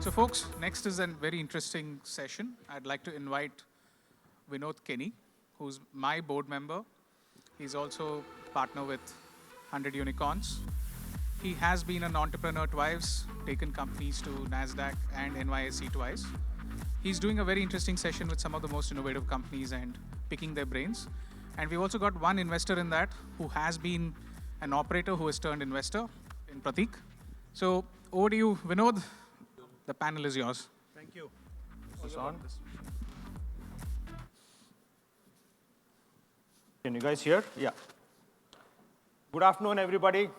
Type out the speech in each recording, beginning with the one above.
So folks, next is a very interesting session. I'd like to invite Vinod Keni, who's my board member. He's also partner with 100 Unicorns. He has been an entrepreneur twice, taken companies to NASDAQ and NYSE twice. He's doing a very interesting session with some of the most innovative companies and picking their brains. And we've also got one investor in that who has been an operator who has turned investor in Pratekk. So over to you, Vinod. The panel is yours. Thank you. Is this on? Can you guys hear? Yeah. Good afternoon, everybody.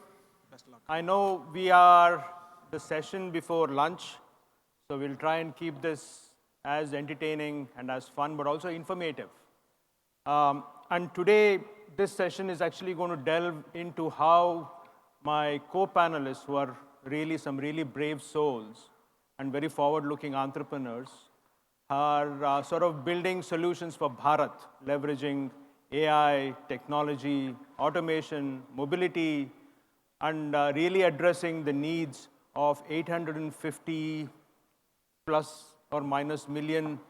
Best of luck. I know we are the session before lunch, so we'll try and keep this as entertaining and as fun, but also informative. And today, this session is actually going to delve into how my co-panelists, who are really some really brave souls and very forward-looking entrepreneurs, are sort of building solutions for Bharat, leveraging AI, technology, automation, mobility, and really addressing the needs of 850 plus or minus million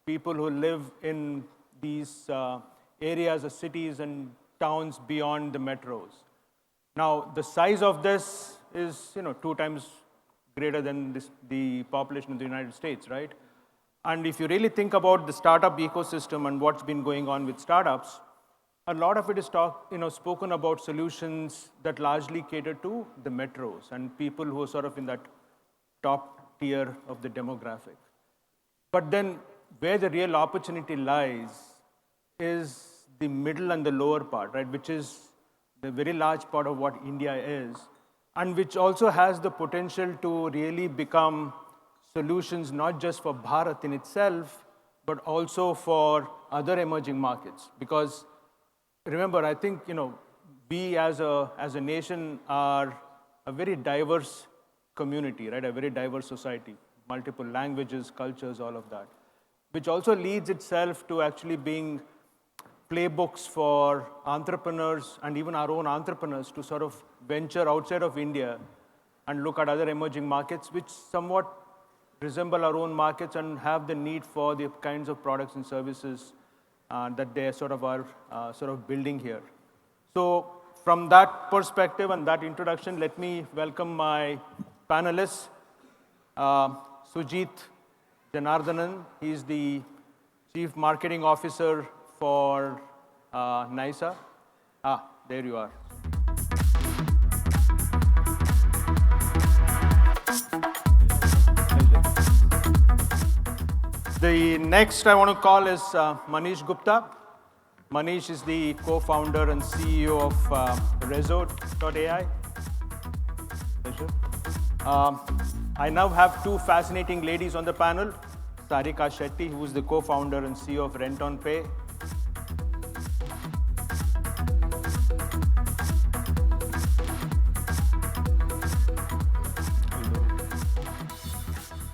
people who live in these areas or cities and towns beyond the metros. Now, the size of this is 2 times greater than the population of the United States, right? And if you really think about the startup ecosystem and what's been going on with startups, a lot of it is spoken about solutions that largely cater to the metros and people who are sort of in that top tier of the demographic. But then where the real opportunity lies is the middle and the lower part, right? Which is the very large part of what India is, and which also has the potential to really become solutions not just for Bharat in itself, but also for other emerging markets. Because remember, I think we as a nation are a very diverse community, right? A very diverse society, multiple languages, cultures, all of that, which also leads itself to actually being playbooks for entrepreneurs and even our own entrepreneurs to sort of venture outside of India and look at other emerging markets which somewhat resemble our own markets and have the need for the kinds of products and services that they sort of are building here. So from that perspective and that introduction, let me welcome my panelists. Sujit Janardanan, he's the Chief Marketing Officer for Neysa. There you are. The next I want to call is Manish Gupta. Manish is the co-founder and CEO of Rezo.ai. I now have 2 fascinating ladies on the panel. Sarika Shetty, who is the co-founder and CEO of RentenPe.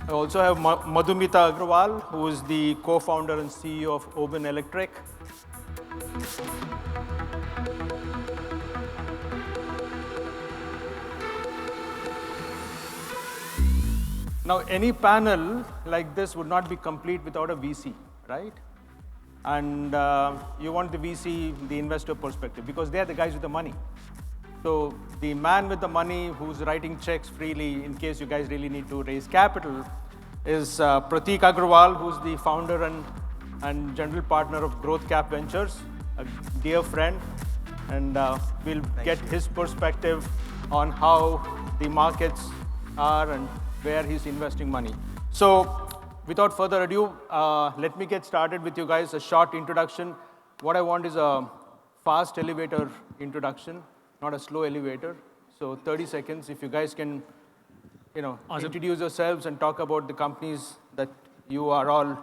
I also have Madhumita Agrawal, who is the co-founder and CEO of Oben Electric. Now, any panel like this would not be complete without a VC, right? And you want the VC, the investor perspective, because they are the guys with the money. So the man with the money who's writing checks freely in case you guys really need to raise capital is Pratekk Agarwaal, who's the founder and general partner of GrowthCap Ventures, a dear friend. And we'll get his perspective on how the markets are and where he's investing money. So without further ado, let me get started with you guys, a short introduction. What I want is a fast elevator introduction, not a slow elevator. So 30 seconds, if you guys can, awesome. Introduce yourselves and talk about the companies that you are all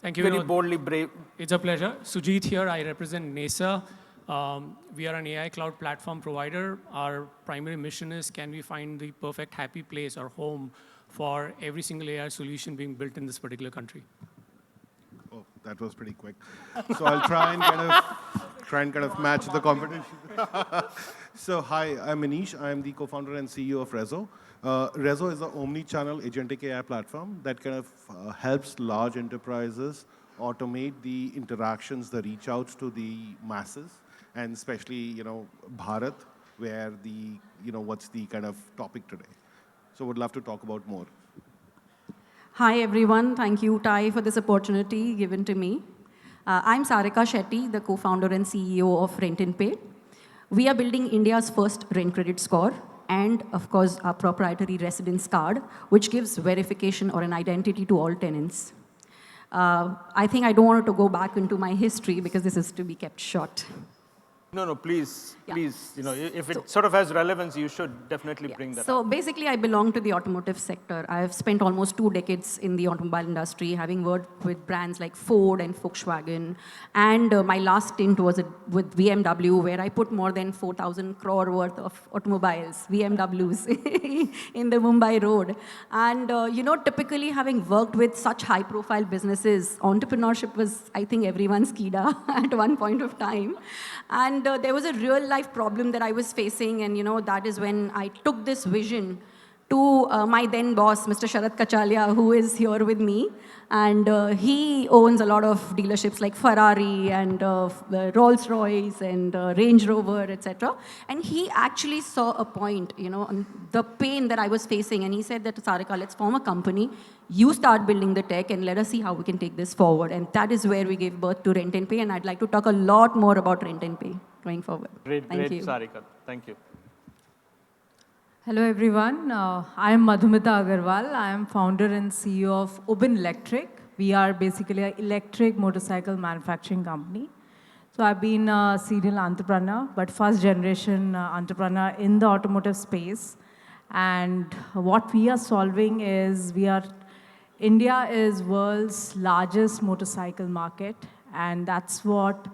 Thank you, very Vinod. boldly brave. It's a pleasure. Sujit here, I represent Neysa. We are an AI cloud platform provider. Our primary mission is, can we find the perfect happy place or home for every single AI solution being built in this particular country? Oh, that was pretty quick. So I'll try and kind of try and kind of match the competition. So hi, I'm Manish. I'm the co-founder and CEO of Rezo. Rezo is an omni-channel agentic AI platform that kind of helps large enterprises automate the interactions, the reach outs to the masses, and especially, Bharat, where what's the kind of topic today. So would love to talk about more. Hi, everyone. Thank you, Ty, for this opportunity given to me. I'm Sarika Shetty, the co-founder and CEO of RentenPe. We are building India's first rent credit score and, of course, our proprietary residence card, which gives verification or an identity to all tenants. I think I don't want to go back into my history because this is to be kept short. No, please, Yeah. please. If it sort of has relevance, you should definitely bring that So up. basically, I belong to the automotive sector. I have spent almost 2 decades in the automobile industry, having worked with brands like Ford and Volkswagen. And my last stint was with BMW, where I put more than 4,000 crore worth of automobiles, BMWs, in the Mumbai road. And, typically having worked with such high-profile businesses, entrepreneurship was, I think, everyone's kida at one point of time. And there was a real-life problem that I was facing, and that is when I took this vision to my then boss, Mr. Sharat Kachalia, who is here with me. And he owns a lot of dealerships like Ferrari and Rolls-Royce and Range Rover, etc. And he actually saw a point, on the pain that I was facing. And he said that, Sarika, let's form a company. You start building the tech and let us see how we can take this forward. And that is where we gave birth to RentenPe. And I'd like to talk a lot more about RentenPe going forward. Great, Thank you. Sarika. Thank you. Hello everyone, I am Madhumita Agarwal. I am founder and CEO of Oben Electric. We are basically an electric motorcycle manufacturing company. So I've been a serial entrepreneur, but first generation entrepreneur in the automotive space. And what we are solving is India is world's largest motorcycle market, and that's what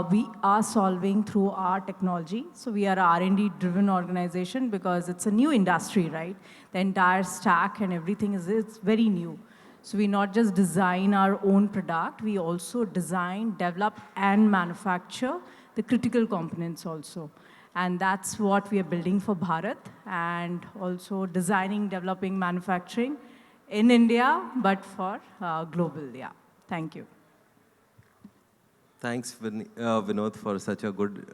we are solving through our technology. So we are an R&D driven organization because it's a new industry, right? The entire stack and everything it's very new. So we not just design our own product, we also design, develop, and manufacture the critical components also. And that's what we are building for Bharat, and also designing, developing, manufacturing in India, but for global, yeah. Thank you. Thanks, Vinod, for such a good,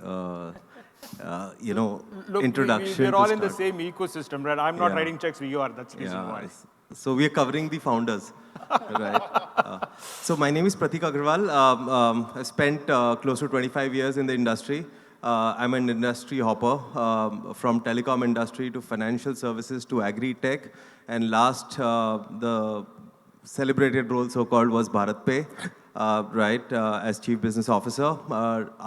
Look, introduction. we're all in the same ecosystem, right? I'm not Yeah. writing checks, you are. That's the reason why. So we are covering the founders, right? So my name is Pratekk Agarwaal. I spent close to 25 years in the industry. I'm an industry hopper, from telecom industry to financial services to agri-tech. And last, the celebrated role, so-called, was BharatPe. Right, as Chief Business Officer.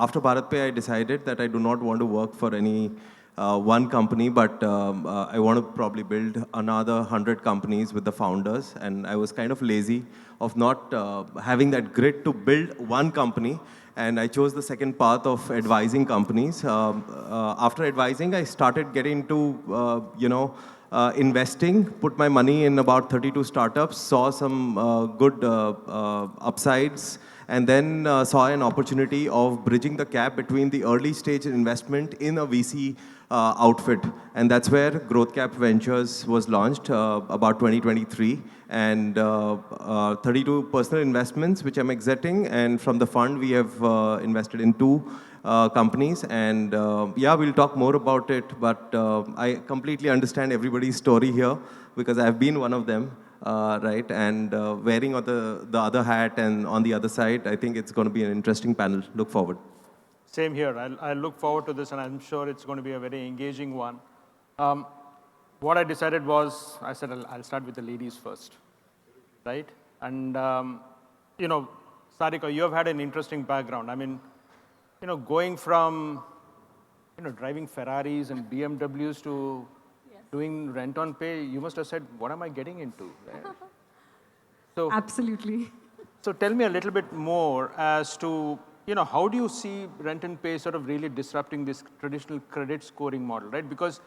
After BharatPe, I decided that I do not want to work for any one company, but I want to probably build another 100 companies with the founders. And I was kind of lazy of not having that grit to build one company. And I chose the second path of advising companies. After advising, I started getting into, investing, put my money in about 32 startups, saw some good upsides, and then saw an opportunity of bridging the gap between the early stage investment in a VC outfit. And that's where GrowthCap Ventures was launched about 2023. And 32 personal investments, which I'm exiting. And from the fund, we have invested in 2 companies. And yeah, we'll talk more about it. But I completely understand everybody's story here because I've been one of them, right? And wearing on the other hat and on the other side, I think it's going to be an interesting panel. Look forward. Same here. I look forward to this, and I'm sure it's going to be a very engaging one. What I decided was, I said I'll start with the ladies first, right? And, Sarika, you have had an interesting background. I mean, going from, driving Ferraris and BMWs to doing RentenPe, you must have said, what am I getting into? Right? So, Absolutely. So tell me a little bit more as to, how do you see RentenPe sort of really disrupting this traditional credit scoring model, right? Because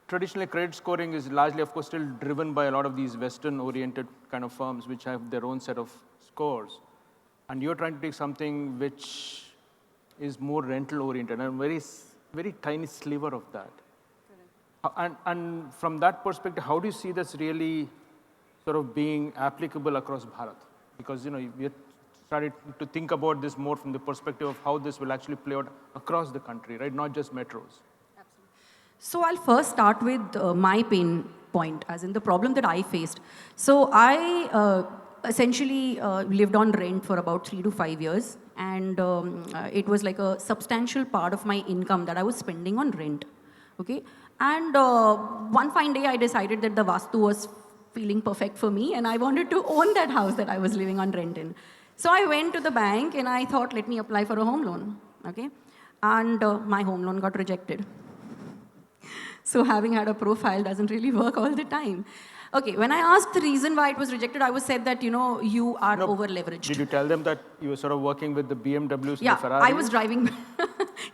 traditionally credit scoring is largely, of course, still driven by a lot of these Western-oriented kind of firms which have their own set of scores. And you're trying to take something which is more rental oriented and very tiny sliver of that. And from that perspective, how do you see this really sort of being applicable across Bharat? Because we started to think about this more from the perspective of how this will actually play out across the country, right? Not just metros. So I'll first start with my pain point, as in the problem that I faced. So I essentially lived on rent for about 3 to 5 years, and it was like a substantial part of my income that I was spending on rent. Okay, and one fine day I decided that the Vastu was feeling perfect for me, and I wanted to own that house that I was living on rent in. So I went to the bank and I thought, let me apply for a home loan. Okay, and my home loan got rejected. So having had a profile doesn't really work all the time. Okay, when I asked the reason why it was rejected, I was said that, you are over-leveraged. Did you tell them that you were sort of working with the BMWs and Yeah, the Ferraris? I was driving.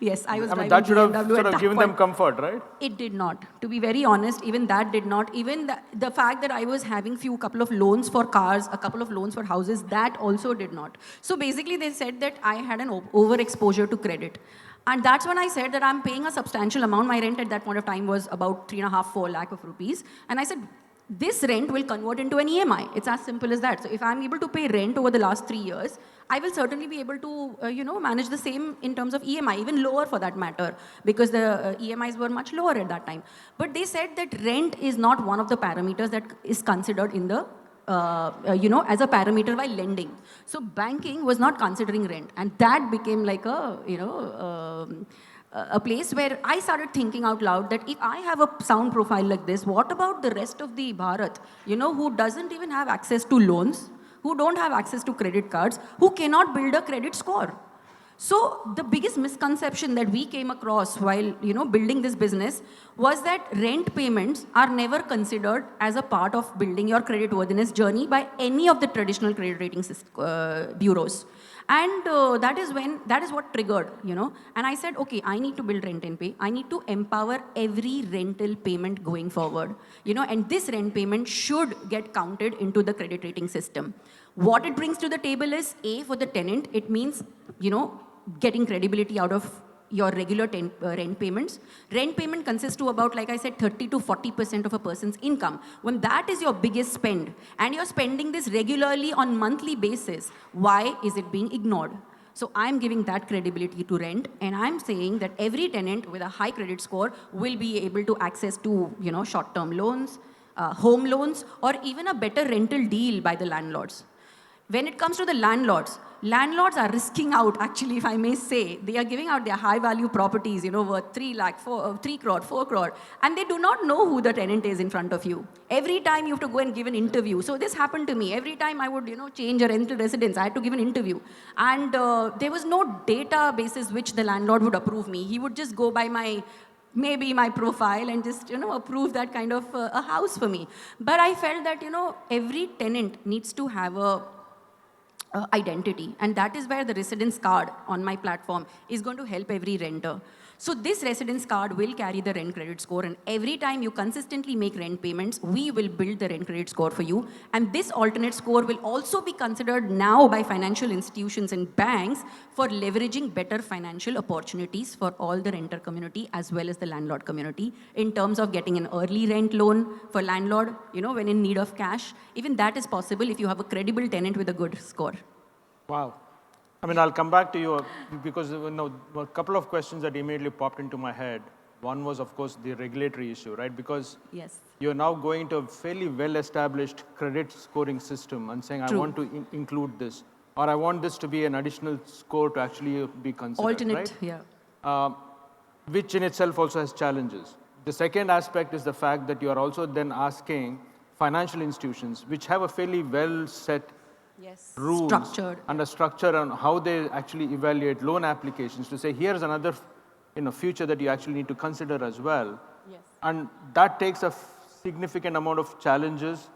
Yes, I was driving that should have BMW sort at of that given point. them comfort, right? It did not. To be very honest, even that did not. Even the fact that I was having couple of loans for cars, a couple of loans for houses, that also did not. So basically, they said that I had an overexposure to credit. And that's when I said that I'm paying a substantial amount. My rent at that point of time was about 3.5-4 lakh of rupees. And I said, this rent will convert into an EMI. It's as simple as that. So if I'm able to pay rent over the last 3 years, I will certainly be able to, manage the same in terms of EMI, even lower for that matter, because the EMIs were much lower at that time. But they said that rent is not one of the parameters that is considered in the as a parameter while lending. So banking was not considering rent, and that became like a place where I started thinking out loud that if I have a sound profile like this, what about the rest of the Bharat, who doesn't even have access to loans, who don't have access to credit cards, who cannot build a credit score? So the biggest misconception that we came across while building this business was that rent payments are never considered as a part of building your credit worthiness journey by any of the traditional credit rating bureaus. And that is what triggered, And I said, okay, I need to build RentenPe. I need to empower every rental payment going forward, and this rent payment should get counted into the credit rating system. What it brings to the table is, A, for the tenant, it means, getting credibility out of your regular rent payments. Rent payment consists to about, like I said, 30 to 40% of a person's income. When that is your biggest spend, and you're spending this regularly on monthly basis, why is it being ignored? So I'm giving that credibility to rent, and I'm saying that every tenant with a high credit score will be able to access to, short-term loans, home loans, or even a better rental deal by the landlords. When it comes to the landlords are risking out, actually, if I may say. They are giving out their high-value properties, worth 3 lakh, 3 crore, 4 crore, and they do not know who the tenant is in front of you. Every time you have to go and give an interview. So this happened to me. Every time I would, change a rental residence, I had to give an interview. And there was no data basis which the landlord would approve me. He would just go by maybe my profile and just, approve that kind of a house for me. But I felt that, every tenant needs to have a identity, and that is where the residence card on my platform is going to help every renter. So this residence card will carry the rent credit score, and every time you consistently make rent payments, we will build the rent credit score for you. And this alternate score will also be considered now by financial institutions and banks for leveraging better financial opportunities for all the renter community as well as the landlord community in terms of getting an early rent loan for landlord, when in need of cash. Even that is possible if you have a credible tenant with a good score. Wow. I mean, I'll come back to you because a couple of questions that immediately popped into my head. One was, of course, the regulatory issue, right? Because yes, you're now going to a fairly well-established credit scoring system and saying, True. I want to include this, or I want this to be an additional score to actually be considered, alternate, right? yeah. Which in itself also has challenges. The second aspect is the fact that you are also then asking financial institutions, which have a fairly well-set Yes. rules Structured. and a structure on how they actually evaluate loan applications to say, here's another future that you actually need to consider as well. Yes. And that takes a significant amount of challenges,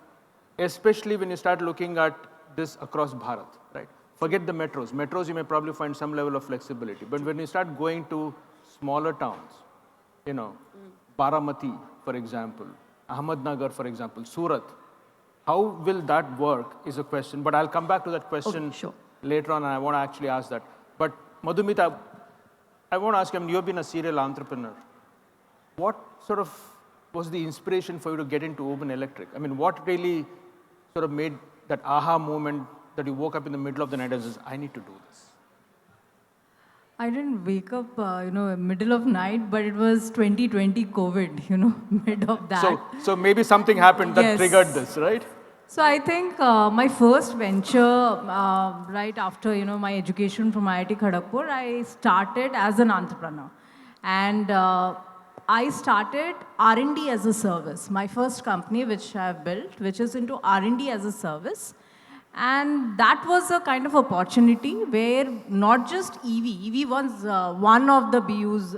especially when you start looking at this across Bharat, right? Forget the metros. Metros, you may probably find some level of flexibility. But when you start going to smaller towns, Baramati, for example, Ahmednagar, for example, Surat, how will that work is a question, but I'll come back to that question Sure. later on, and I want to actually ask that. But Madhumita, I want to ask you, you've been a serial entrepreneur. What sort of was the inspiration for you to get into Oben Electric? I mean, what really sort of made that aha moment that you woke up in the middle of the night and says, I need to do this? I didn't wake up, middle of night, but it was 2020 COVID, mid of that. So maybe something happened that Yes. triggered this, right? So I think my first venture, right after my education from IIT Kharagpur, I started as an entrepreneur, and I started R&D as a service. My first company, which I've built, which is into R&D as a service, and that was a kind of opportunity where not just EV was one of the BUs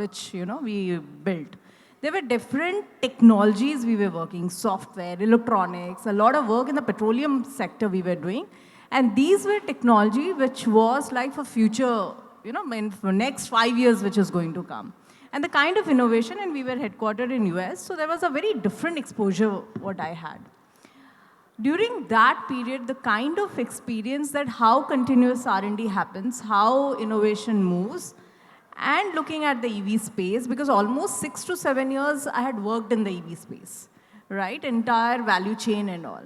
which we built. There were different technologies we were working, software, electronics, a lot of work in the petroleum sector we were doing. And these were technology which was like for future, for next 5 years which is going to come. And the kind of innovation, and we were headquartered in US, so there was a very different exposure what I had. During that period, the kind of experience that how continuous R&D happens, how innovation moves, and looking at the EV space, because almost 6 to 7 years I had worked in the EV space, right? Entire value chain and all.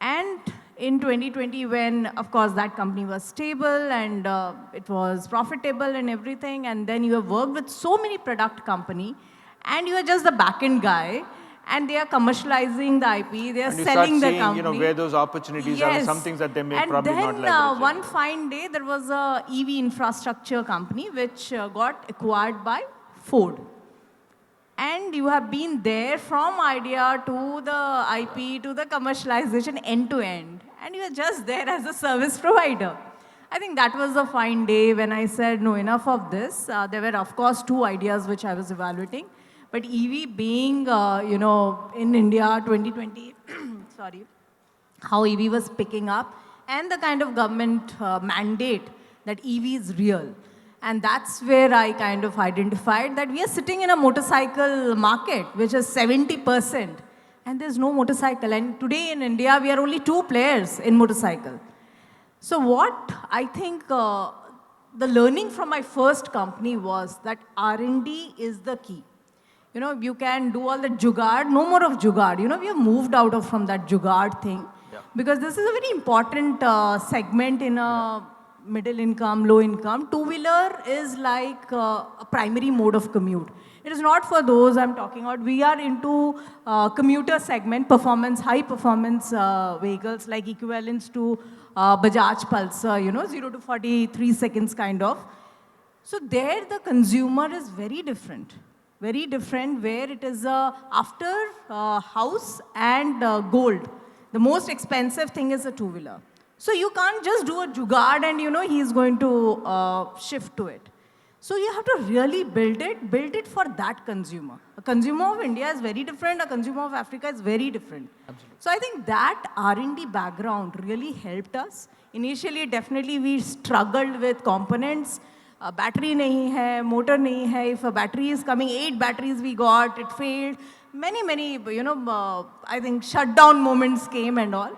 And in 2020, when, of course, that company was stable and it was profitable and everything, and then you have worked with so many product company, and you are just the back-end guy, and they are commercializing the IP, they are selling the company. And you start seeing, where those opportunities are, some things that they may probably not leverage. And then one fine day, there was a EV infrastructure company which got acquired by Ford. And you have been there from idea to the IP to the commercialization end to end. And you are just there as a service provider. I think that was a fine day when I said, no, enough of this. There were, of course, 2 ideas which I was evaluating. But EV being, in India, 2020, sorry, how EV was picking up, and the kind of government mandate that EV is real. And that's where I kind of identified that we are sitting in a motorcycle market, which is 70%, and there's no motorcycle. And today in India, we are only 2 players in motorcycle. So what I think the learning from my first company was that R&D is the key. You can do all the jugaad, no more of jugaad. We have moved out from that jugaad thing. Yeah. Because this is a very important segment in a middle income, low income. Two-wheeler is like a primary mode of commute. It is not for those I'm talking about. We are into commuter segment, performance, high performance vehicles like equivalents to Bajaj Pulsar, 0 to 43 seconds kind of. So there the consumer is very different. Very different, where it is after house and gold. The most expensive thing is a two-wheeler. So you can't just do a jugaad and he's going to shift to it. So you have to really build it for that consumer. A consumer of India is very different, a consumer of Africa is very different. Absolutely. So I think that R&D background really helped us. Initially, definitely we struggled with components. Battery nahi hai, motor nahi hai. If a battery is coming, 8 batteries we got, it failed. Many, I think shutdown moments came and all.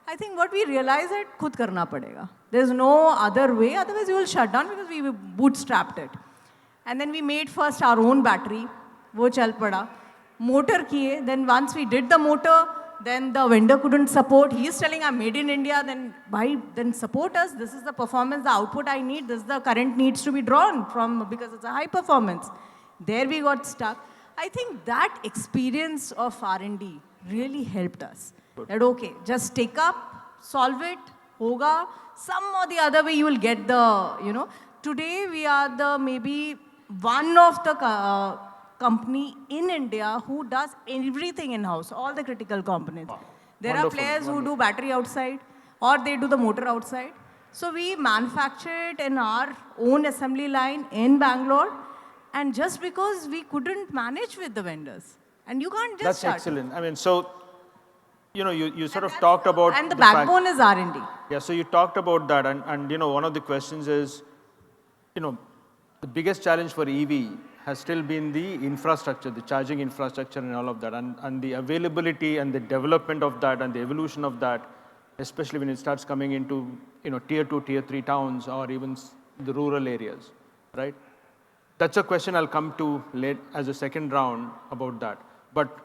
I think what we realized is khud karna padega. There's no other way, otherwise you will shut down because we bootstrapped it. And then we made first our own battery, wo chal pada. Motor kiye, then once we did the motor, then the vendor couldn't support. He is telling I'm made in India, then support us. This is the performance, the output I need. This is the current needs to be drawn from, because it's a high performance. There we got stuck. I think that experience of R&D really helped us. Good. That okay, just take up, solve it, hoga. Some or the other way you will get the, Today we are the maybe one of the company in India who does everything in-house, all the critical components. Wow. There are players who do battery outside or they do the motor outside. So we manufacture it in our own assembly line in Bangalore, and just because we couldn't manage with the vendors. And you can't just That's excellent. I mean, so, you sort of talked about... And the backbone is R&D. Yeah, so you talked about that, and one of the questions is, the biggest challenge for EV has still been the infrastructure, the charging infrastructure and all of that, and the availability and the development of that and the evolution of that, especially when it starts coming into, tier 2, tier 3 towns or even the rural areas, right? That's a question I'll come to late as a second round about that. But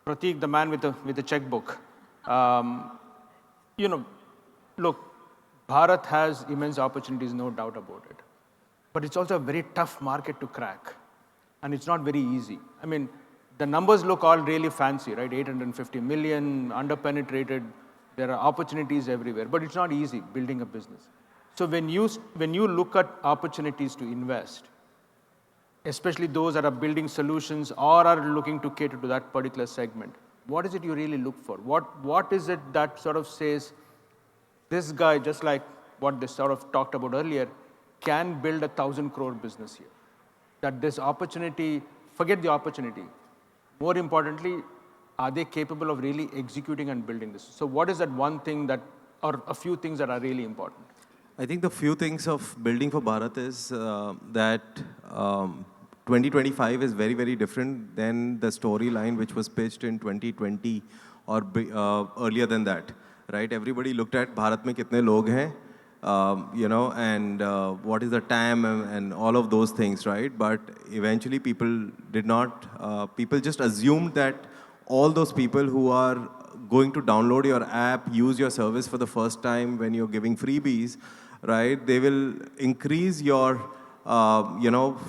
Prateek, the man with the checkbook, you know, look, Bharat has immense opportunities, no doubt about it. But it's also a very tough market to crack. And it's not very easy. I mean, the numbers look all really fancy, right? 850 million, underpenetrated. There are opportunities everywhere. But it's not easy building a business. So when you look at opportunities to invest, especially those that are building solutions or are looking to cater to that particular segment, what is it you really look for? What is it that sort of says, this guy, just like what they sort of talked about earlier, can build 1,000 crore business here? That this opportunity, forget the opportunity. More importantly, are they capable of really executing and building this? So what is that one thing that, or a few things that are really important? I think the few things of building for Bharat is that 2025 is very, very different than the storyline which was pitched in 2020 or earlier than that, right? Everybody looked at Bharat mein kitne log hain, and what is the TAM and all of those things, right? But eventually people did not, people just assumed that all those people who are going to download your app, use your service for the first time when you're giving freebies, right? They will increase your,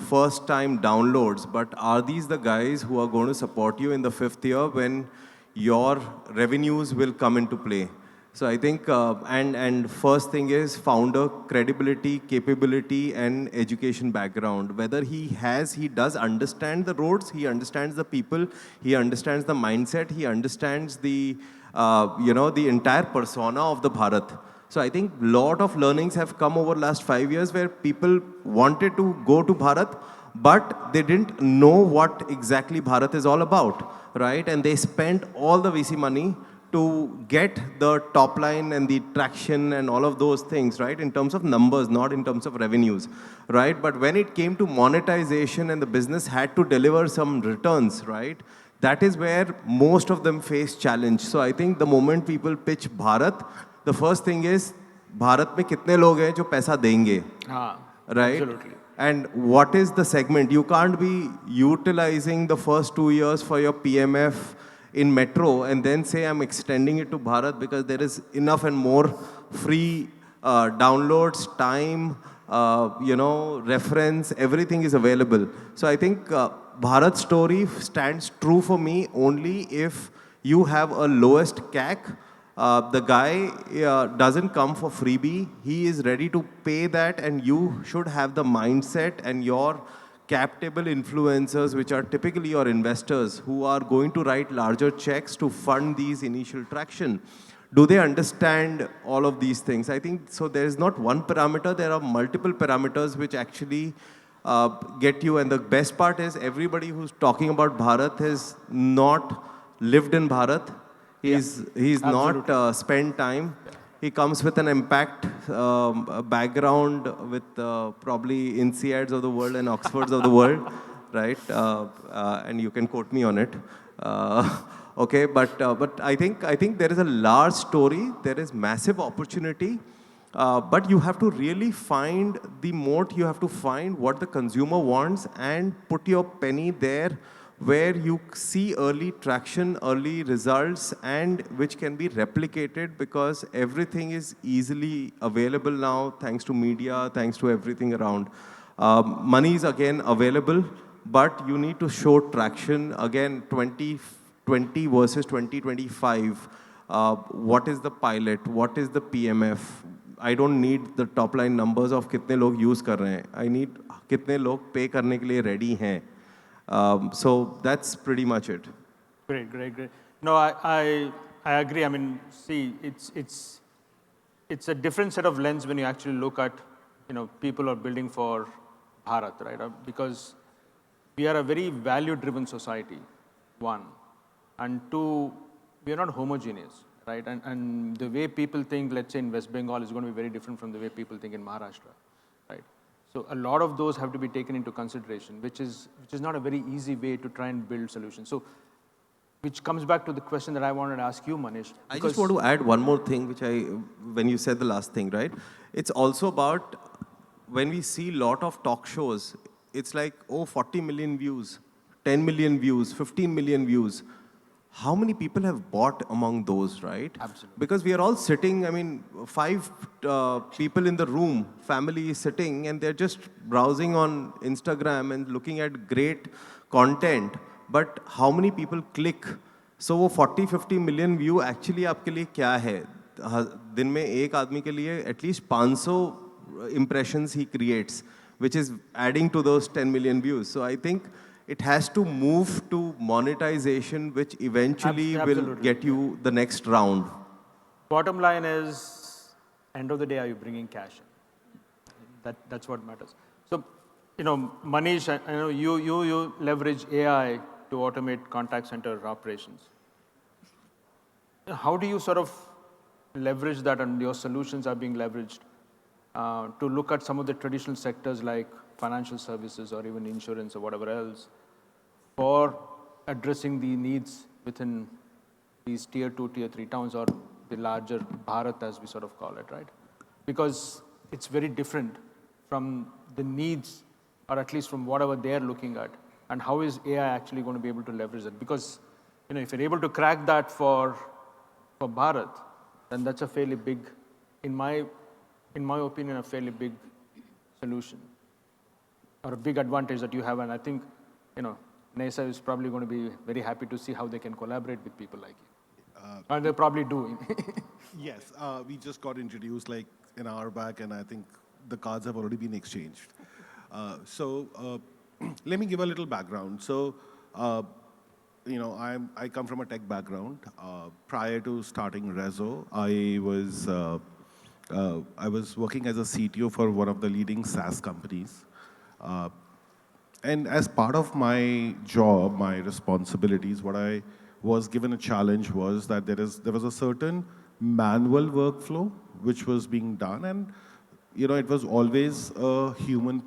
first time downloads. But are these the guys who are going to support you in the 5th year when your revenues will come into play? So I think, and first thing is founder credibility, capability, and education background. Whether he does understand the roads, he understands the people, he understands the mindset, he understands the, the entire persona of the Bharat. So I think a lot of learnings have come over last 5 years where people wanted to go to Bharat, but they didn't know what exactly Bharat is all about, right? And they spent all the VC money to get the top line and the traction and all of those things, right? In terms of numbers, not in terms of revenues, right? But when it came to monetization and the business had to deliver some returns, right? That is where most of them face challenge. So I think the moment people pitch Bharat, the first thing is, Bharat mein kitne log hain jo paisa denge, right? Absolutely. And what is the segment? You can't be utilizing the first 2 years for your PMF in metro and then say I'm extending it to Bharat because there is enough and more free downloads, time, reference, everything is available. So I think Bharat story stands true for me only if you have a lowest CAC. The guy doesn't come for freebie. He is ready to pay that, and you should have the mindset and your captable influencers, which are typically your investors, who are going to write larger checks to fund these initial traction. Do they understand all of these things? I think so. There is not one parameter. There are multiple parameters which actually get you. And the best part is everybody who's talking about Bharat has not lived in Bharat. He's not spent time. He comes with an impact background with probably INSEADs of the world and Oxfords of the world, right? And you can quote me on it. Okay, but I think there is a large story. There is massive opportunity. But you have to really find the moat. You have to find what the consumer wants and put your penny there where you see early traction, early results, and which can be replicated because everything is easily available now thanks to media, thanks to everything around. Money is again available, but you need to show traction. Again, 2020 versus 2025. What is the pilot? What is the PMF? I don't need the top line numbers of kitne log use kar rahe hain. I need kitne log pay karne ke liye ready hain. So that's pretty much it. Great. No, I agree. I mean, see, it's a different set of lens when you actually look at, people are building for Bharat, right? Because we are a very value-driven society, one. And two, we are not homogeneous, right? And the way people think, let's say in West Bengal, is going to be very different from the way people think in Maharashtra, right? So a lot of those have to be taken into consideration, which is not a very easy way to try and build solutions. So, which comes back to the question that I wanted to ask you, Manish. I just want to add one more thing, when you said the last thing, right? It's also about when we see a lot of talk shows, it's like, oh, 40 million views, 10 million views, 15 million views. How many people have bought among those, right? Absolutely. Because we are all sitting, I mean, 5 people in the room, family is sitting, and they're just browsing on Instagram and looking at great content. But how many people click? So वो 40-50 million view actually आपके लिए क्या है? दिन में एक आदमी के लिए at least 500 impressions he creates, which is adding to those 10 million views. So I think it has to move to monetization, which eventually will Absolutely. get you the next round. Bottom line is, end of the day, are you bringing cash in? That's what matters. So, Manish, I know you leverage AI to automate contact center operations. How do you sort of leverage that, and your solutions are being leveraged to look at some of the traditional sectors like financial services or even insurance or whatever else for addressing the needs within these tier 2, tier 3 towns, or the larger Bharat as we sort of call it, right? Because it's very different from the needs, or at least from whatever they're looking at. And how is AI actually going to be able to leverage it? Because if you're able to crack that for Bharat, then that's a fairly big, in my opinion, a fairly big solution or a big advantage that you have. And I think, Neysa is probably going to be very happy to see how they can collaborate with people like you. And they probably do. Yes, we just got introduced like an hour back, and I think the cards have already been exchanged. Let me give a little background. So, I come from a tech background. Prior to starting Rezo, I was working as a CTO for one of the leading SaaS companies. And as part of my job, my responsibilities, what I was given a challenge was that there was a certain manual workflow which was being done, and it was always a human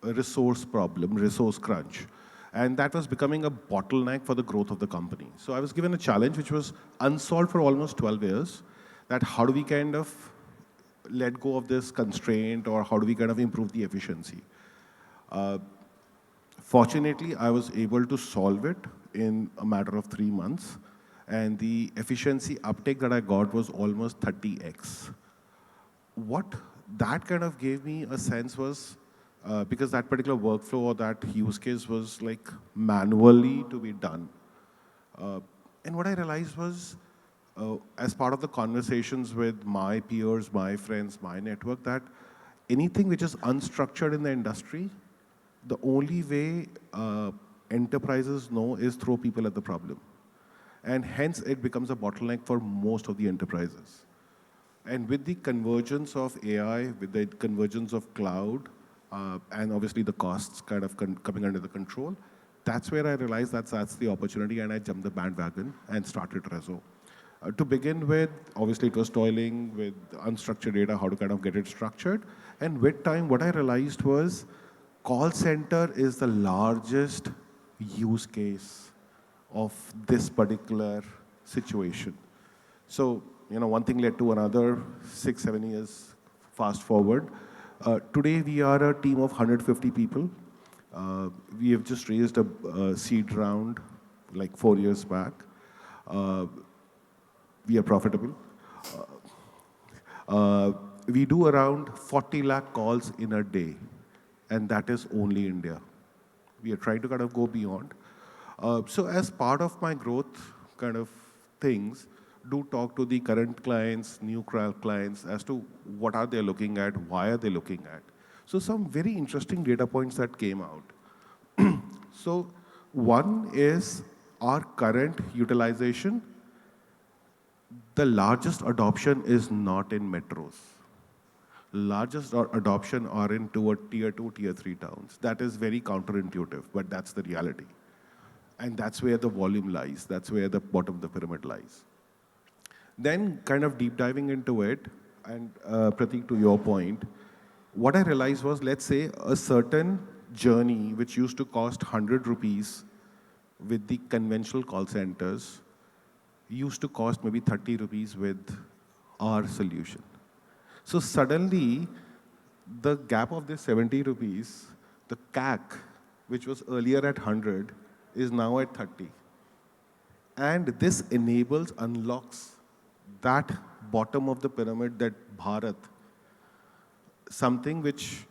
resource problem, resource crunch. And that was becoming a bottleneck for the growth of the company. So I was given a challenge which was unsolved for almost 12 years, that how do we kind of let go of this constraint, or how do we kind of improve the efficiency? Fortunately, I was able to solve it in a matter of 3 months, and the efficiency uptake that I got was almost 30x. What that kind of gave me a sense was, because that particular workflow or that use case was like manually to be done. And what I realized was, as part of the conversations with my peers, my friends, my network, that anything which is unstructured in the industry, the only way enterprises know is throw people at the problem. And hence it becomes a bottleneck for most of the enterprises. And with the convergence of AI, with the convergence of cloud, and obviously the costs kind of coming under the control, that's where I realized that's the opportunity, and I jumped the bandwagon and started Rezo. To begin with, obviously it was toiling with unstructured data, how to kind of get it structured. And with time, what I realized was call center is the largest use case of this particular situation. So, one thing led to another, 6-7 years fast forward. Today, we are a team of 150 people. We have just raised a seed round like 4 years back. We are profitable. We do around 40 lakh calls in a day, and that is only India. We are trying to kind of go beyond. So as part of my growth kind of things, do talk to the current clients, new clients, as to what are they looking at, why are they looking at. So some very interesting data points that came out. So one is our current utilization. The largest adoption is not in metros. Largest adoption are in tier 2, tier 3 towns. That is very counterintuitive, but that's the reality. And that's where the volume lies. That's where the bottom of the pyramid lies. Then kind of deep diving into it, and Prateek, to your point, what I realized was, let's say a certain journey which used to cost 100 rupees with the conventional call centers used to cost maybe 30 rupees with our solution. So suddenly, the gap of this 70 rupees The CAC, which was earlier at 100, is now at 30. And this enables, unlocks that bottom of the pyramid, that Bharat, something which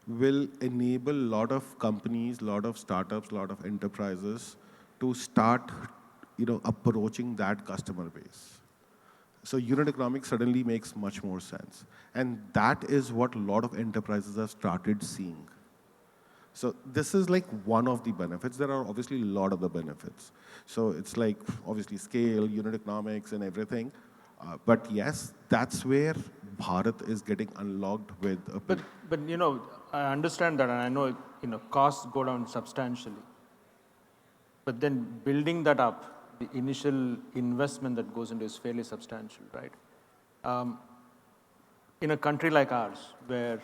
will enable a lot of companies, a lot of startups, a lot of enterprises to start, approaching that customer base. So unit economics suddenly makes much more sense. And that is what a lot of enterprises have started seeing. So this is like one of the benefits. There are obviously a lot of the benefits. So it's like obviously scale, unit economics and everything. But yes, that's where Bharat is getting unlocked with a... But I understand that, and I know, costs go down substantially. But then building that up, the initial investment that goes into is fairly substantial, right? In a country like ours, where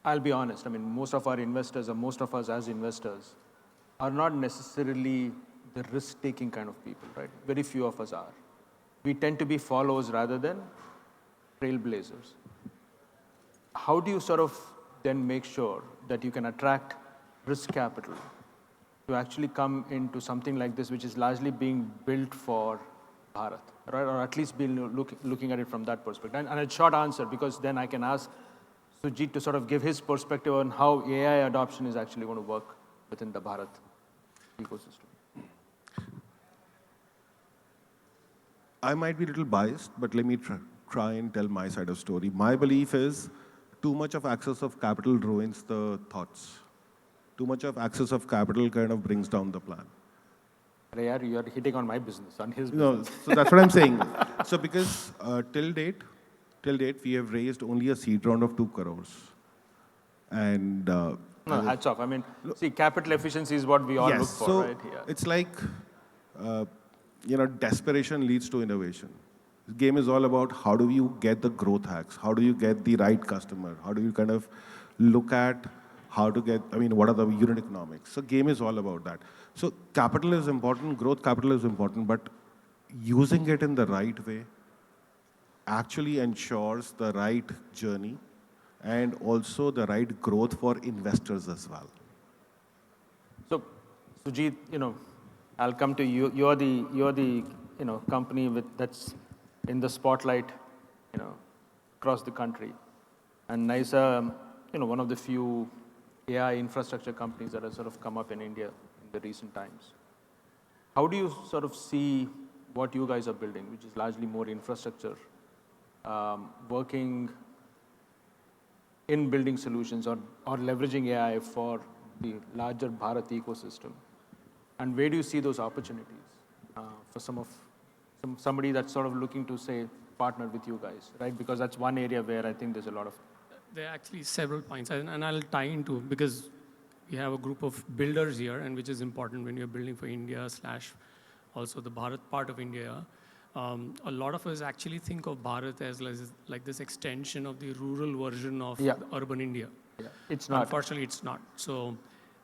I'll be honest, most of our investors, or most of us as investors, are not necessarily the risk-taking kind of people, right? Very few of us are. We tend to be followers rather than trailblazers. How do you sort of then make sure that you can attract risk capital to actually come into something like this, which is largely being built for Bharat, right? Or at least be looking at it from that perspective. And a short answer, because then I can ask Sujit to sort of give his perspective on how AI adoption is actually going to work within the Bharat ecosystem. I might be a little biased, but let me try and tell my side of the story. My belief is too much of access of capital ruins the thoughts. Too much of access of capital kind of brings down the plan. You are hitting on my business, on his No, business. so that's what I'm saying. So because till date, we have raised only a seed round of 2 crores. And No, hats off. See, capital efficiency is what we all look for, so right? Yeah. it's like, desperation leads to innovation. This game is all about how do you get the growth hacks? How do you get the right customer? How do you kind of look at how to get, what are the unit economics? So game is all about that. So capital is important, growth capital is important, but using it in the right way actually ensures the right journey and also the right growth for investors as well. So, Sujit, I'll come to you. You're the company that's in the spotlight, across the country. And Neysa, one of the few AI infrastructure companies that have sort of come up in India in the recent times. How do you sort of see what you guys are building, which is largely more infrastructure, working in building solutions or leveraging AI for the larger Bharat ecosystem? And where do you see those opportunities for somebody that's sort of looking to, say, partner with you guys, right? Because that's one area where I think there's a lot of... There are actually several points, and I'll tie into, because we have a group of builders here, and which is important when you're building for India / also the Bharat part of India. A lot of us actually think of Bharat as like this extension of the rural version of urban India. Yeah. It's not. Unfortunately, it's not. So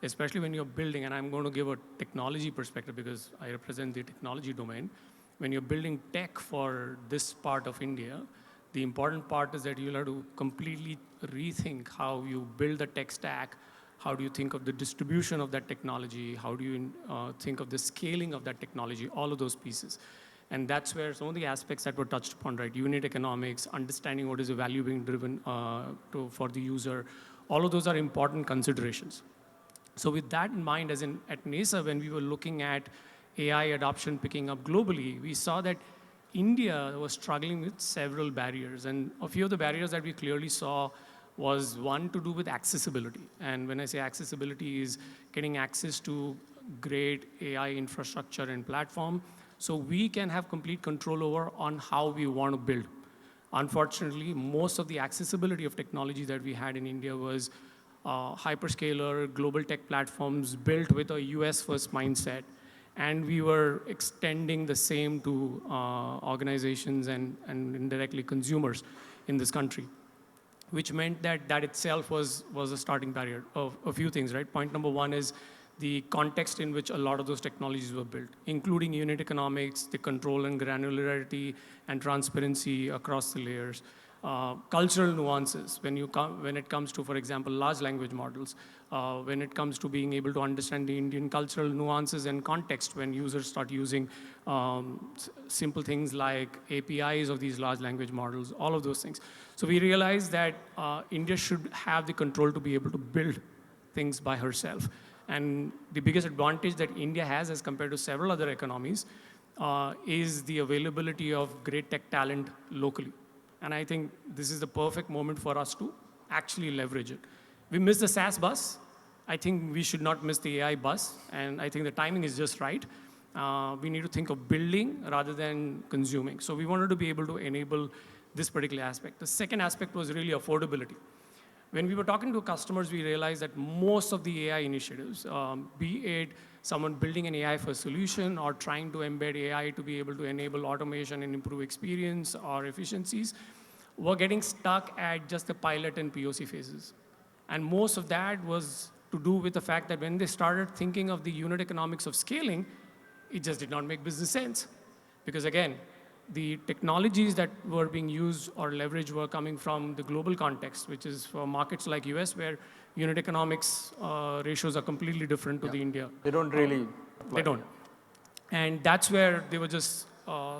especially when you're building, and I'm going to give a technology perspective because I represent the technology domain. When you're building tech for this part of India, the important part is that you'll have to completely rethink how you build the tech stack, how do you think of the distribution of that technology, how do you think of the scaling of that technology, all of those pieces. And that's where some of the aspects that were touched upon, right? Unit economics, understanding what is the value being driven for the user, all of those are important considerations. So with that in mind, as in at Neysa, when we were looking at AI adoption picking up globally, we saw that India was struggling with several barriers. And a few of the barriers that we clearly saw was one to do with accessibility. And when I say accessibility is getting access to great AI infrastructure and platform, so we can have complete control over on how we want to build. Unfortunately, most of the accessibility of technology that we had in India was hyperscaler, global tech platforms built with a US first mindset. And we were extending the same to organizations and indirectly consumers in this country, which meant that that itself was a starting barrier of a few things, right? Point number one is the context in which a lot of those technologies were built, including unit economics, the control and granularity and transparency across the layers. cultural nuances when it comes to, for example, large language models, when it comes to being able to understand the Indian cultural nuances and context when users start using simple things like APIs of these large language models, all of those things. So we realized that India should have the control to be able to build things by herself. And the biggest advantage that India has as compared to several other economies is the availability of great tech talent locally. And I think this is the perfect moment for us to actually leverage it. We missed the SaaS bus. I think we should not miss the AI bus. And I think the timing is just right. We need to think of building rather than consuming. So we wanted to be able to enable this particular aspect. The second aspect was really affordability. When we were talking to customers, we realized that most of the AI initiatives, be it someone building an AI-first solution or trying to embed AI to be able to enable automation and improve experience or efficiencies, were getting stuck at just the pilot and POC phases. And most of that was to do with the fact that when they started thinking of the unit economics of scaling, it just did not make business sense. Because again, the technologies that were being used or leveraged were coming from the global context, which is for markets like US, where unit economics ratios are completely different to the India. They don't really apply. They don't. And that's where they were just